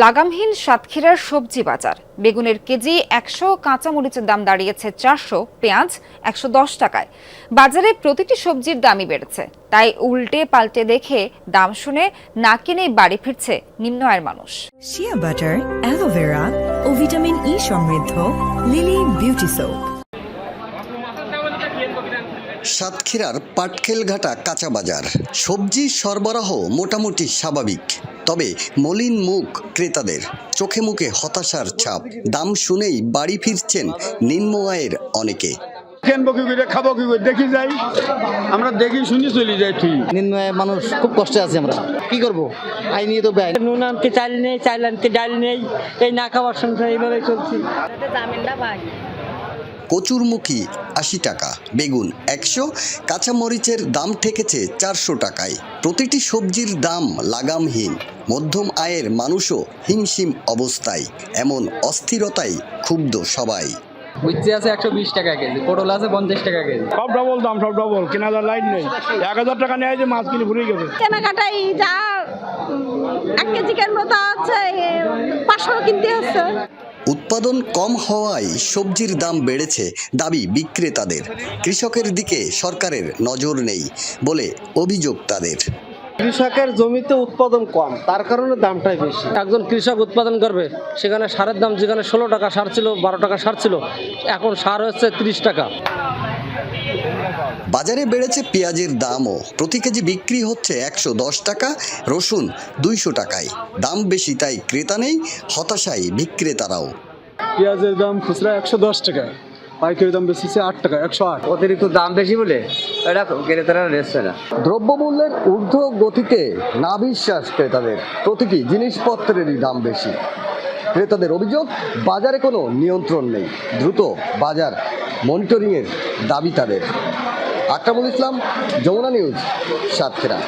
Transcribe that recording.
লাগামহীন সাতক্ষীরার সবজি বাজার। বেগুনের কেজি 100, কাঁচামরিচের দাম দাঁড়িয়েছে 400, পেঁয়াজ 110 টাকায়। বাজারে প্রতিটি সবজির দামই বেড়েছে, তাই উল্টে পাল্টে দেখে দাম শুনে না কিনেই বাড়ি ফিরছে নিম্ন আয়ের মানুষ। শিয়া বাটার, অ্যালোভেরা ও ভিটামিন ই সমৃদ্ধ লিলি বিউটি সোপ। সাতক্ষীরার পাটকেলঘাটা কাঁচা বাজার। সবজি সরবরাহ মোটামুটি স্বাভাবিক, তবে মলিন মুখ ক্রেতাদের, চোখে মুখে হতাশার ছাপ। দাম শুনেই বাড়ি ফিরছেন নিম্ন আয়ের অনেকে। কিনবো কি করে, খাবো কি করে, দেখি যাই, আমরা দেখি শুনি চলে যাই। ঠিক নিম্ন আয়ের মানুষ খুব কষ্টে আছে। আমরা কি করব, আই নিয়ে তো ব্যয়। নুন আনতে চাল নেই, চাল আনতে ডাল নেই, এই না খাওয়ার সংসার এইভাবে চলছি। কচুরমুখী 80 টাকা, বেগুন 100, কাঁচামরিচের দাম ঠেকেছে 400 টাকায়। প্রতিটি সবজির দাম লাগামহীন। মধ্যম আয়ের মানুষও হিমশিম অবস্থায়। এমন অস্থিরতায় ক্ষুব্ধ সবাই। উচ্ছে আছে 120 টাকা কেজি, পটল আছে 50 টাকা কেজি। সব ডবল দাম, সব ডবল। কেনাদার লাইন নেই। 1000 টাকা নেয় যে মাছ কিনে ভুলে গেছে। কেনাকাটাই যা 1 কেজি কেনবো তা হচ্ছে 500 কিনতে হচ্ছে। উৎপাদন কম হওয়ায় সবজির দাম বেড়েছে দাবি বিক্রেতাদের। কৃষকের দিকে সরকারের নজর নেই বলে অভিযোগ তাদের। কৃষকের জমিতে উৎপাদন কম, তার কারণে দামটাই বেশি। একজন কৃষক উৎপাদন করবে, সেখানে সারের দাম যেখানে 16 টাকা সার ছিল, 12 টাকা সার ছিল, এখন সার হচ্ছে 30 টাকা। বাজারে বেড়েছে পেঁয়াজের দামও। প্রতি কেজি বিক্রি হচ্ছে 110 টাকা, রসুন 200 টাকায়। দাম বেশি তাই ক্রেতা নেই, হতাশায় বিক্রেতারাও। পেঁয়াজের দাম খুচরা 110 টাকা, পাইকারি দাম বেশি 8 টাকা, 108। অতিরিক্ত দাম বেশি বলে এটা ক্রেতারা রেসছে না। দ্রব্যমূল্যের ঊর্ধ্ব গতিতে না বিশ্বাস ক্রেতাদের। প্রতিটি জিনিসপত্রেরই দাম বেশি। ক্রেতাদের অভিযোগ, বাজারে কোনো নিয়ন্ত্রণ নেই। দ্রুত বাজার মনিটরিংয়ের দাবি তাদের। আকরামুল ইসলাম, যমুনা নিউজ, সাতক্ষীরা।